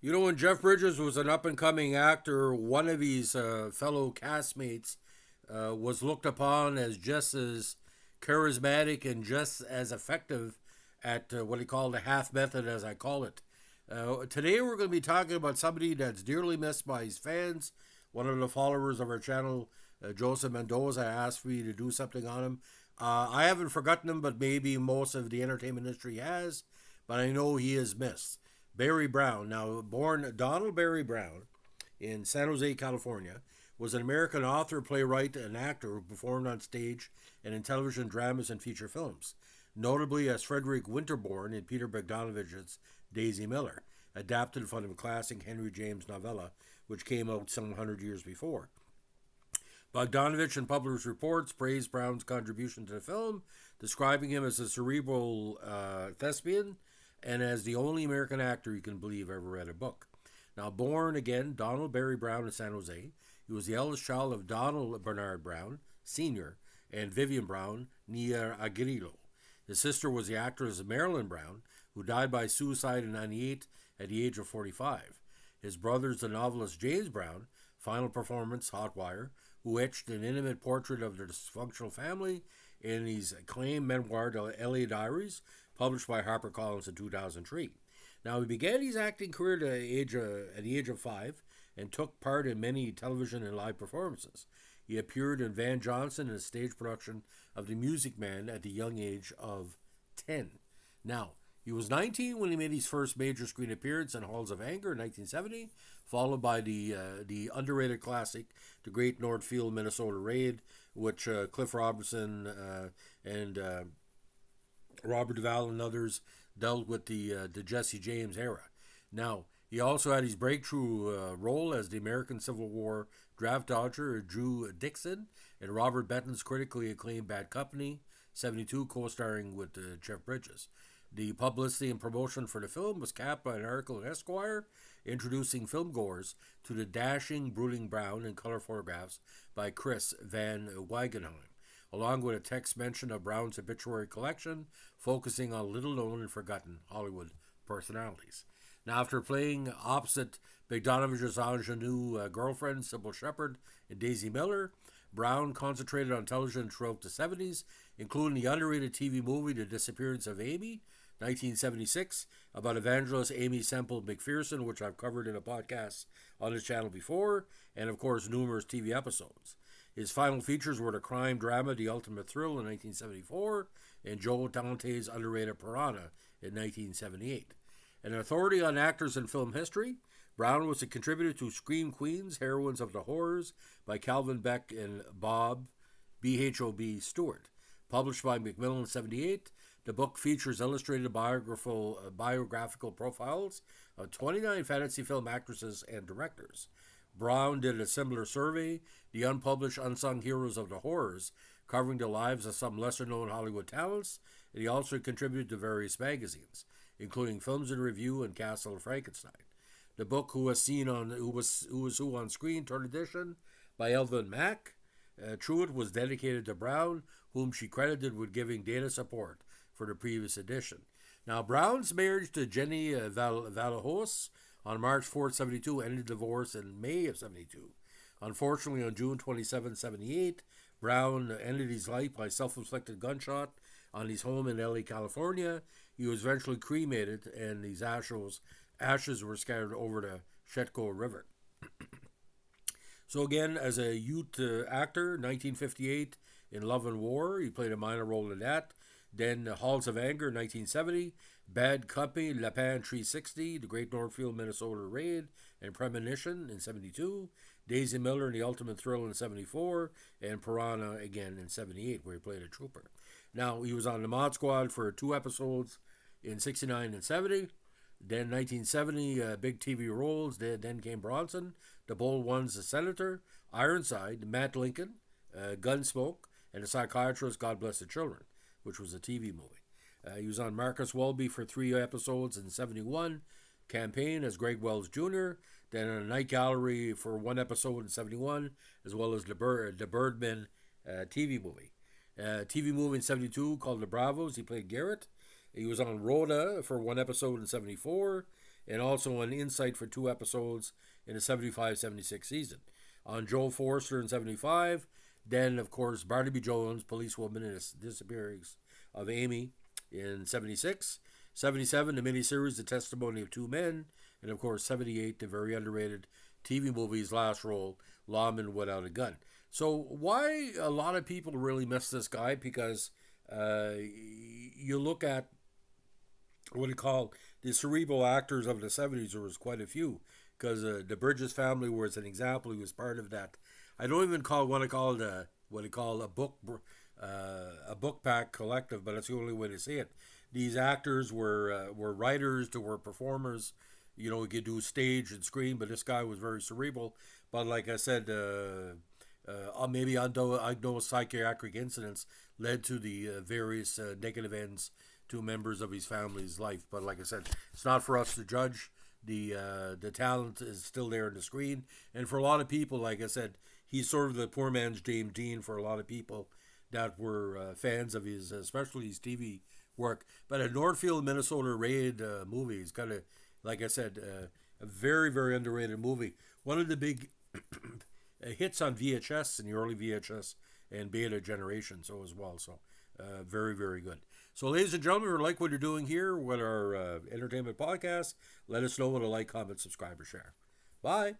You know, when Jeff Bridges was an up and coming actor, one of his fellow castmates was looked upon as just as charismatic and just as effective at what he called the half method, as I call it. Today, we're going to be talking about somebody that's dearly missed by his fans. One of the followers of our channel, Joseph Mendoza, asked me to do something on him. I haven't forgotten him, but maybe most of the entertainment industry has. But I know he is missed. Barry Brown, now born Donald Barry Brown in San Jose, California, was an American author, playwright, and actor who performed on stage and in television dramas and feature films, notably as Frederick Winterbourne in Peter Bogdanovich's Daisy Miller, adapted from the classic Henry James novella, which came out some 100 years before. Bogdanovich in published reports praised Brown's contribution to the film, describing him as a cerebral thespian and as the only American actor he can believe ever read a book. Now, born again Donald Barry Brown in San Jose, he was the eldest child of Donald Bernard Brown, Sr., and Vivian Brown, Nia Agrillo. His sister was the actress Marilyn Brown, who died by suicide in 1998 at the age of 45. His brother is the novelist James Brown, final performance, Hotwire, who etched an intimate portrait of their dysfunctional family in his acclaimed memoir, The LA Diaries, published by HarperCollins in 2003. Now, he began his acting career at the age of 5 and took part in many television and live performances. He appeared in Van Johnson in a stage production of The Music Man at the young age of 10. Now, he was 19 when he made his first major screen appearance in Halls of Anger in 1970, followed by the underrated classic, The Great Northfield, Minnesota Raid, which Cliff Robertson and Robert Duvall and others dealt with the Jesse James era. Now, he also had his breakthrough role as the American Civil War draft dodger Drew Dixon in Robert Benton's critically acclaimed Bad Company, 72, co-starring with Jeff Bridges. The publicity and promotion for the film was capped by an article in Esquire introducing filmgoers to the dashing, brooding Brown in color photographs by Chris Van Wagenheim, along with a text mention of Brown's obituary collection, focusing on little-known and forgotten Hollywood personalities. Now, after playing opposite Bogdanovich's ingenue girlfriend, Sybil Shepherd, in Daisy Miller, Brown concentrated on television throughout the 70s, including the underrated TV movie The Disappearance of Amy, 1976, about evangelist Amy Semple McPherson, which I've covered in a podcast on this channel before, and of course numerous TV episodes. His final features were the crime drama The Ultimate Thrill in 1974 and Joe Dante's underrated Piranha in 1978. An authority on actors in film history, Brown was a contributor to Scream Queens, Heroines of the Horrors by Calvin Beck and Bob B.H.O.B. Stewart. Published by Macmillan in 1978, the book features illustrated biographical profiles of 29 fantasy film actresses and directors. Brown did a similar survey, The Unpublished Unsung Heroes of the Horrors, covering the lives of some lesser-known Hollywood talents, and he also contributed to various magazines, including Films in Review and Castle of Frankenstein. The book Who Was Who on Screen, third edition, by Elvin Mack. Truitt was dedicated to Brown, whom she credited with giving data support for the previous edition. Now, Brown's marriage to Jenny Valahos on March 4th, 1972 ended divorce in May of 1972. Unfortunately, on June 27, 1978, Brown ended his life by self-inflicted gunshot on his home in LA, California. He was eventually cremated, and his ashes were scattered over the Shetco River. So again, as a youth actor, 1958 in Love and War, he played a minor role in that. Then Halls of Anger, 1970, Bad Company, Lapin 360, The Great Northfield, Minnesota Raid, and Premonition in 72, Daisy Miller in The Ultimate Thrill in 74, and Piranha again in 78, where he played a trooper. Now, he was on the Mod Squad for 2 episodes in 69 and 70. Then 1970, big TV roles. Then came Bronson, The Bold Ones, The Senator, Ironside, Matt Lincoln, Gunsmoke, and The Psychiatrist, God Bless the Children, which was a TV movie. He was on Marcus Welby for 3 episodes in 71, Campaign as Greg Wells Jr., then on a Night Gallery for 1 episode in 71, as well as the Birdman TV movie. TV movie in 72 called The Bravos. He played Garrett. He was on Rhoda for 1 episode in 74, and also on Insight for 2 episodes in the 75-76 season. On Joe Forster in 75, then, of course, Barnaby Jones, policewoman, and the disappearance of Amy in 76. 77, the miniseries The Testimony of Two Men. And, of course, 78, the very underrated TV movie's last role, Lawman Without a Gun. So why a lot of people really miss this guy? Because you look at what you call the cerebral actors of the 70s, there was quite a few. Because the Bridges family was an example. He was part of that. I don't even want to call it what they call a book pack collective, but that's the only way to say it. These actors were writers, they were performers. You know, he could do stage and screen, but this guy was very cerebral. But like I said, maybe undiagnosed psychiatric incidents led to the various negative ends to members of his family's life. But like I said, it's not for us to judge. The talent is still there on the screen, and for a lot of people, like I said, he's sort of the poor man's James Dean for a lot of people that were fans of his, especially his TV work. But a Northfield, Minnesota raid movie is kind of, like I said, a very, very underrated movie. One of the big hits on VHS in the early VHS and beta generation, so as well. So very, very good. So, ladies and gentlemen, if you like what you're doing here with our entertainment podcast, let us know with a like, comment, subscribe, or share. Bye.